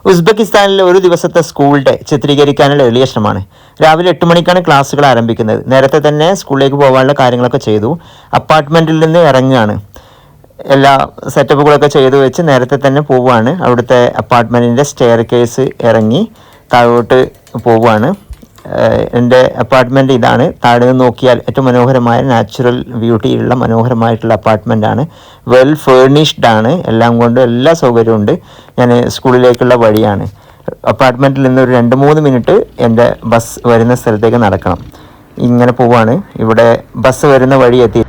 ഉസ്ബെക്കിസ്ഥാനിലെ ഒരു ദിവസത്തെ school day ചിത്രീകരിക്കാനുള്ള എളിയ ശ്രമമാണ്. രാവിലെ 8 മണിക്കാണ് ക്ലാസ്സുകൾ ആരംഭിക്കുന്നത്. നേരത്തെ തന്നെ സ്കൂളിലേക്ക് പോകാനുള്ള കാര്യങ്ങളൊക്കെ ചെയ്തു. അപ്പാർട്ട്മെൻറ്റിൽ നിന്ന് ഇറങ്ങുകയാണ്. എല്ലാ സെറ്റപ്പുകളൊക്കെ ചെയ്തു വെച്ച് നേരത്തെ തന്നെ പോവുകയാണ്. അവിടുത്തെ അപ്പാർട്ട്മെൻറ്റിൻ്റെ സ്റ്റെയർ കേസ് ഇറങ്ങി താഴോട്ട് പോവുകയാണ്. എൻ്റെ അപ്പാർട്ട്മെൻറ്റ് ഇതാണ്. താഴെ നിന്ന് നോക്കിയാൽ ഏറ്റവും മനോഹരമായ നാച്ചുറൽ ബ്യൂട്ടിയുള്ള മനോഹരമായിട്ടുള്ള അപ്പാർട്ട്മെൻറ്റാണ്. വെൽ ഫേർണിഷ്ഡ് ആണ്. എല്ലാം കൊണ്ടും എല്ലാ സൗകര്യവും ഉണ്ട്. ഞാൻ സ്കൂളിലേക്കുള്ള വഴിയാണ്. അപ്പാർട്ട്മെൻറ്റിൽ നിന്ന് ഒരു 2-3 മിനിറ്റ് എൻ്റെ ബസ് വരുന്ന സ്ഥലത്തേക്ക് നടക്കണം. ഇങ്ങനെ പോവാണ്. ഇവിടെ ബസ് വരുന്ന വഴി എത്തി.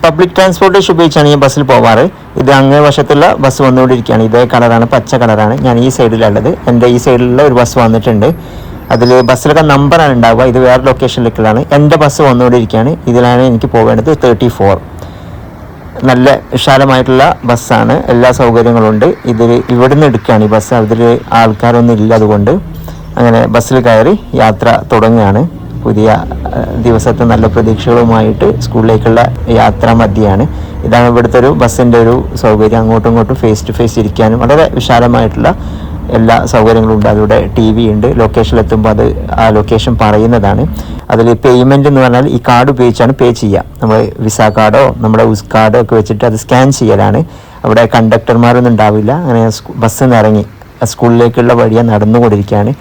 പബ്ലിക് ട്രാൻസ്പോർട്ടേഷൻ ഉപയോഗിച്ചാണ് ഈ ബസ്സിൽ പോവാറ്. ഇത് അങ്ങേ വശത്തുള്ള ബസ് വന്നുകൊണ്ടിരിക്കുകയാണ്. ഇതേ കളറാണ്, പച്ച കളറാണ്. ഞാൻ ഈ സൈഡിലുള്ളത്. എൻ്റെ ഈ സൈഡിലുള്ള ഒരു ബസ് വന്നിട്ടുണ്ട്. അതിൽ ബസ്സിലൊക്കെ നമ്പറാണ് ഉണ്ടാവുക. ഇത് വേറെ ലൊക്കേഷനിലേക്കുള്ളതാണ്. എൻ്റെ ബസ് വന്നുകൊണ്ടിരിക്കുകയാണ്. ഇതിലാണ് എനിക്ക് പോവേണ്ടത്. 34. നല്ല വിശാലമായിട്ടുള്ള ബസ്സാണ്. എല്ലാ സൗകര്യങ്ങളും ഉണ്ട്. ഇവിടുന്ന് എടുക്കുകയാണ് ഈ ബസ്. അതിൽ ആൾക്കാരൊന്നും ഇല്ല. അതുകൊണ്ട് അങ്ങനെ ബസ്സിൽ കയറി യാത്ര തുടങ്ങുകയാണ്. പുതിയ ദിവസത്തെ നല്ല പ്രതീക്ഷകളുമായിട്ട് സ്കൂളിലേക്കുള്ള യാത്രാ മധ്യയാണ്. ഇതാണ് ഇവിടുത്തെ ഒരു ബസ്സിൻ്റെ ഒരു സൗകര്യം. അങ്ങോട്ടും ഇങ്ങോട്ടും ഫേസ് ടു ഫേസ് ഇരിക്കാനും വളരെ വിശാലമായിട്ടുള്ള എല്ലാ സൗകര്യങ്ങളും ഉണ്ട്. അതിലൂടെ TV ഉണ്ട്. ലൊക്കേഷനിലെത്തുമ്പോൾ അത് ആ ലൊക്കേഷൻ പറയുന്നതാണ്. അതിൽ പേയ്മെൻറ്റ് എന്ന് പറഞ്ഞാൽ ഈ കാർഡ് ഉപയോഗിച്ചാണ് പേ ചെയ്യുക. നമ്മൾ വിസ കാർഡോ നമ്മുടെ ഉസ് കാർഡോ ഒക്കെ വെച്ചിട്ട് അത് സ്കാൻ ചെയ്യലാണ്. അവിടെ കണ്ടക്ടർമാരൊന്നും ഉണ്ടാവില്ല. അങ്ങനെ ബസ്സിൽ നിന്ന് ഇറങ്ങി സ്കൂളിലേക്കുള്ള വഴിയെ നടന്നുകൊണ്ടിരിക്കുകയാണ്.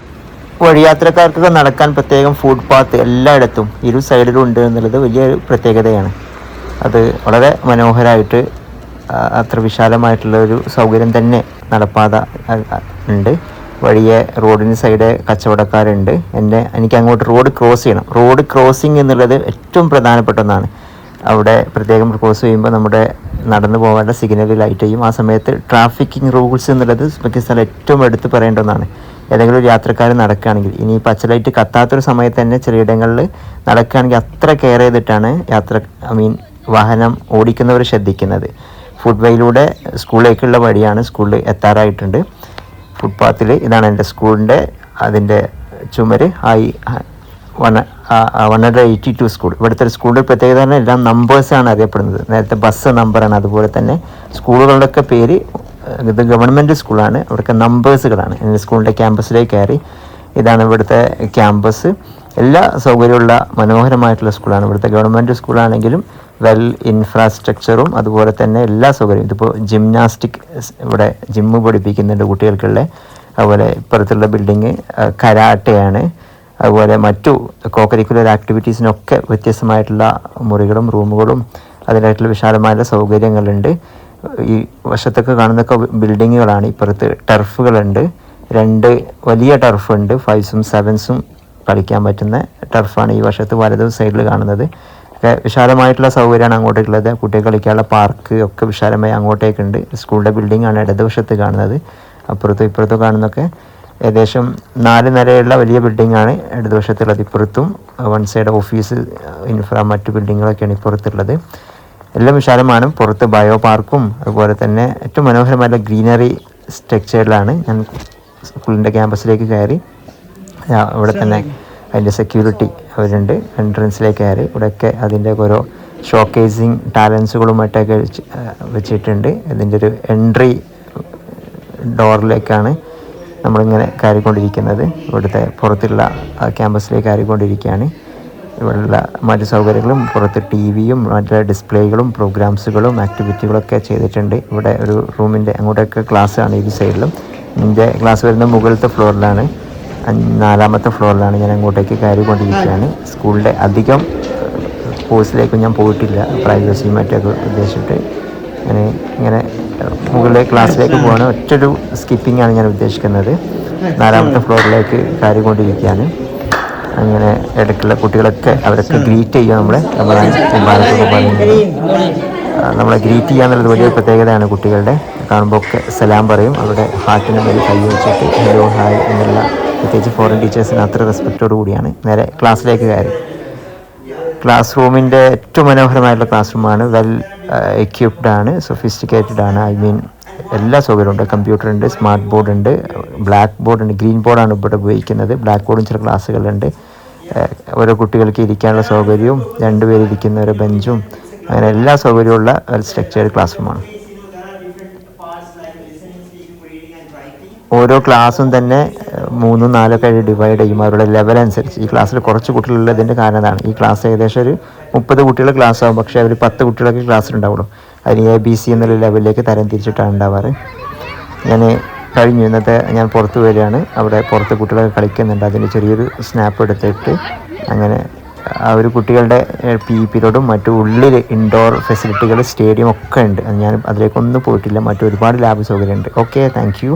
വഴിയാത്രക്കാർക്കൊക്കെ നടക്കാൻ പ്രത്യേകം ഫുട് പാത്ത് എല്ലായിടത്തും ഇരു സൈഡിലും ഉണ്ട് എന്നുള്ളത് വലിയൊരു പ്രത്യേകതയാണ്. അത് വളരെ മനോഹരമായിട്ട് അത്ര വിശാലമായിട്ടുള്ള ഒരു സൗകര്യം തന്നെ നടപ്പാത ഉണ്ട്. വഴിയെ റോഡിന് സൈഡ് കച്ചവടക്കാരുണ്ട്. എനിക്ക് അങ്ങോട്ട് റോഡ് ക്രോസ് ചെയ്യണം. റോഡ് ക്രോസിങ് എന്നുള്ളത് ഏറ്റവും പ്രധാനപ്പെട്ട ഒന്നാണ്. അവിടെ പ്രത്യേകം ക്രോസ് ചെയ്യുമ്പോൾ നമ്മുടെ നടന്നു പോകേണ്ട സിഗ്നൽ ലൈറ്റ് ചെയ്യും. ആ സമയത്ത് ട്രാഫിക്കിംഗ് റൂൾസ് എന്നുള്ളത് ഉസ്ബെക്കിസ്ഥാനിൽ ഏറ്റവും എടുത്ത് പറയേണ്ട ഒന്നാണ്. ഏതെങ്കിലും ഒരു യാത്രക്കാർ നടക്കുകയാണെങ്കിൽ, ഇനി പച്ച ലൈറ്റ് കത്താത്തൊരു സമയത്ത് തന്നെ ചിലയിടങ്ങളിൽ നടക്കുകയാണെങ്കിൽ അത്ര കെയർ ചെയ്തിട്ടാണ് വാഹനം ഓടിക്കുന്നവർ ശ്രദ്ധിക്കുന്നത്. ഫുട്വേയിലൂടെ സ്കൂളിലേക്കുള്ള വഴിയാണ്. സ്കൂളിൽ എത്താറായിട്ടുണ്ട്. ഫുട്പാത്തിൽ ഇതാണ് എൻ്റെ സ്കൂളിൻ്റെ അതിൻ്റെ ചുമര്. 182 സ്കൂൾ. ഇവിടുത്തെ ഒരു സ്കൂളിൻ്റെ പ്രത്യേകത തന്നെ എല്ലാം നമ്പേഴ്സാണ് അറിയപ്പെടുന്നത്. നേരത്തെ ബസ് നമ്പറാണ്. അതുപോലെ തന്നെ സ്കൂളുകളുടെയൊക്കെ പേര്, ഇത് ഗവൺമെൻറ് സ്കൂളാണ്. അവിടുത്തെ നമ്പേഴ്സുകളാണ്. എൻ്റെ സ്കൂളിൻ്റെ ക്യാമ്പസിലേക്ക് കയറി. ഇതാണ് ഇവിടുത്തെ ക്യാമ്പസ്. എല്ലാ സൗകര്യമുള്ള മനോഹരമായിട്ടുള്ള സ്കൂളാണ്. ഇവിടുത്തെ ഗവൺമെൻറ് സ്കൂളാണെങ്കിലും വെൽ ഇൻഫ്രാസ്ട്രക്ചറും അതുപോലെ തന്നെ എല്ലാ സൗകര്യവും. ഇതിപ്പോൾ ജിംനാസ്റ്റിക്, ഇവിടെ ജിമ്മ് പഠിപ്പിക്കുന്നുണ്ട് കുട്ടികൾക്കുള്ള. അതുപോലെ ഇപ്പുറത്തുള്ള ബിൽഡിങ് കരാട്ടയാണ്. അതുപോലെ മറ്റു കോകരിക്കുലർ ആക്ടിവിറ്റീസിനൊക്കെ വ്യത്യസ്തമായിട്ടുള്ള മുറികളും റൂമുകളും അതിനായിട്ടുള്ള വിശാലമായ സൗകര്യങ്ങളുണ്ട്. ഈ വശത്തൊക്കെ കാണുന്നതൊക്കെ ബിൽഡിങ്ങുകളാണ്. ഇപ്പുറത്ത് ടർഫുകളുണ്ട്. 2 വലിയ ടർഫുണ്ട്. 5ഉം 7ഉം കളിക്കാൻ പറ്റുന്ന ടർഫാണ് ഈ വശത്ത് വലതു സൈഡിൽ കാണുന്നത്. ഒക്കെ വിശാലമായിട്ടുള്ള സൗകര്യമാണ് അങ്ങോട്ടേക്കുള്ളത്. കുട്ടികൾ കളിക്കാനുള്ള പാർക്ക് ഒക്കെ വിശാലമായി അങ്ങോട്ടേക്കുണ്ട്. സ്കൂളിൻ്റെ ബിൽഡിങ്ങാണ് ഇടതുവശത്ത് കാണുന്നത്. അപ്പുറത്തും ഇപ്പുറത്തും കാണുന്നതൊക്കെ ഏകദേശം 4 നിലയുള്ള വലിയ ബിൽഡിങ്ങാണ് ഇടതുവശത്തുള്ളത്. ഇപ്പുറത്തും 1 സൈഡ് ഓഫീസ്, മറ്റു ബിൽഡിങ്ങുകളൊക്കെയാണ് ഇപ്പുറത്തുള്ളത്. എല്ലാം വിശാലമാണ്. പുറത്ത് ബയോ പാർക്കും അതുപോലെ തന്നെ ഏറ്റവും മനോഹരമായ ഗ്രീനറി സ്ട്രക്ചറിലാണ്. ഞാൻ സ്കൂളിൻ്റെ ക്യാമ്പസിലേക്ക് കയറി. ഇവിടെ തന്നെ അതിൻ്റെ സെക്യൂരിറ്റി അവരുണ്ട്. എൻട്രൻസിലേക്ക് കയറി. ഇവിടെയൊക്കെ അതിൻ്റെ ഓരോ ഷോക്കേസിങ് ടാലൻസുകളുമായിട്ടൊക്കെ വെച്ചിട്ടുണ്ട്. ഇതിൻ്റെ ഒരു എൻട്രി ഡോറിലേക്കാണ് നമ്മളിങ്ങനെ കയറിക്കൊണ്ടിരിക്കുന്നത്. ഇവിടുത്തെ പുറത്തുള്ള ക്യാമ്പസിലേക്ക് കയറിക്കൊണ്ടിരിക്കുകയാണ്. ഇവിടെയുള്ള മറ്റു സൗകര്യങ്ങളും പുറത്ത് TVയും മറ്റു ഡിസ്പ്ലേകളും പ്രോഗ്രാംസുകളും ആക്ടിവിറ്റികളൊക്കെ ചെയ്തിട്ടുണ്ട്. ഇവിടെ ഒരു റൂമിൻ്റെ അങ്ങോട്ടൊക്കെ ക്ലാസ്സാണ് ഈ സൈഡിലും. എൻ്റെ ക്ലാസ് വരുന്ന മുകളിലത്തെ ഫ്ലോറിലാണ്. 4ാമത്തെ ഫ്ലോറിലാണ്. ഞാൻ അങ്ങോട്ടേക്ക് കയറിക്കൊണ്ടിരിക്കുകയാണ്. സ്കൂളിൻ്റെ അധികം കോഴ്സിലേക്ക് ഞാൻ പോയിട്ടില്ല. പ്രൈവസി മറ്റൊക്കെ ഉദ്ദേശിച്ചിട്ട് ഇങ്ങനെ മുകളിലെ ക്ലാസ്സിലേക്ക് പോകാൻ ഒറ്റൊരു സ്കിപ്പിങ്ങാണ് ഞാൻ ഉദ്ദേശിക്കുന്നത്. 4ാമത്തെ ഫ്ലോറിലേക്ക് കയറിക്കൊണ്ടിരിക്കുകയാണ്. അങ്ങനെ ഇടയ്ക്കുള്ള കുട്ടികളൊക്കെ അവരൊക്കെ ഗ്രീറ്റ് ചെയ്യുക. നമ്മളെ ഗ്രീറ്റ് ചെയ്യുക എന്നുള്ളത് വലിയൊരു പ്രത്യേകതയാണ് കുട്ടികളുടെ. കാണുമ്പോൾ ഒക്കെ സലാം പറയും. അവിടെ ഹാർട്ടിന് മേൽ കൈ വെച്ചിട്ട് ഹലോ ഹായ് എന്നുള്ള, പ്രത്യേകിച്ച് ഫോറിൻ ടീച്ചേഴ്സിന് അത്ര റെസ്പെക്റ്റോട് കൂടിയാണ്. നേരെ ക്ലാസ്സിലേക്ക് കയറി. ക്ലാസ് റൂമിൻ്റെ ഏറ്റവും മനോഹരമായിട്ടുള്ള ക്ലാസ് റൂമാണ്. വെൽ എക്യുപ്ഡ് ആണ്, സൊഫിസ്റ്റിക്കേറ്റഡ് ആണ്. എല്ലാ സൗകര്യമുണ്ട്. കമ്പ്യൂട്ടർ ഉണ്ട്, സ്മാർട്ട് ബോർഡ് ഉണ്ട്, ബ്ലാക്ക് ബോർഡ് ഉണ്ട്. ഗ്രീൻ ബോർഡാണ് ഇവിടെ ഉപയോഗിക്കുന്നത്. ബ്ലാക്ക് ബോർഡും ചില ക്ലാസ്സുകളുണ്ട്. ഓരോ കുട്ടികൾക്ക് ഇരിക്കാനുള്ള സൗകര്യവും 2 പേര് ഇരിക്കുന്ന ഒരു ബെഞ്ചും അങ്ങനെ എല്ലാ സൗകര്യമുള്ള വെൽ സ്ട്രക്ചേർഡ് ക്ലാസ് റൂമാണ്. ഓരോ ക്ലാസ്സും തന്നെ 3, 4 ആയിട്ട് ഡിവൈഡ് ചെയ്യും അവരുടെ ലെവൽ അനുസരിച്ച്. ഈ ക്ലാസ്സിൽ കുറച്ച് കുട്ടികളുള്ളതിൻ്റെ കാരണം അതാണ്. ഈ ക്ലാസ് ഏകദേശം ഒരു 30 കുട്ടികളുടെ ക്ലാസ് ആകും, പക്ഷേ അവർ 10 കുട്ടികളൊക്കെ ക്ലാസ്സിലുണ്ടാവുള്ളൂ. അതിന് ABC എന്നുള്ള ലെവലിലേക്ക് തരം തിരിച്ചിട്ടാണ് ഉണ്ടാവാറ്. ഞാൻ കഴിഞ്ഞു ഇന്നത്തെ ഞാൻ പുറത്ത് വരികയാണ്. അവിടെ പുറത്ത് കുട്ടികളൊക്കെ കളിക്കുന്നുണ്ട്. അതിൻ്റെ ചെറിയൊരു സ്നാപ്പ് എടുത്തിട്ട് അങ്ങനെ ആ ഒരു കുട്ടികളുടെ പീരീഡും മറ്റു ഉള്ളിൽ ഇൻഡോർ ഫെസിലിറ്റികൾ സ്റ്റേഡിയം ഒക്കെ ഉണ്ട്. ഞാൻ അതിലേക്കൊന്നും പോയിട്ടില്ല. മറ്റൊരുപാട് ലാബ് സൗകര്യമുണ്ട്. Okay, thank you.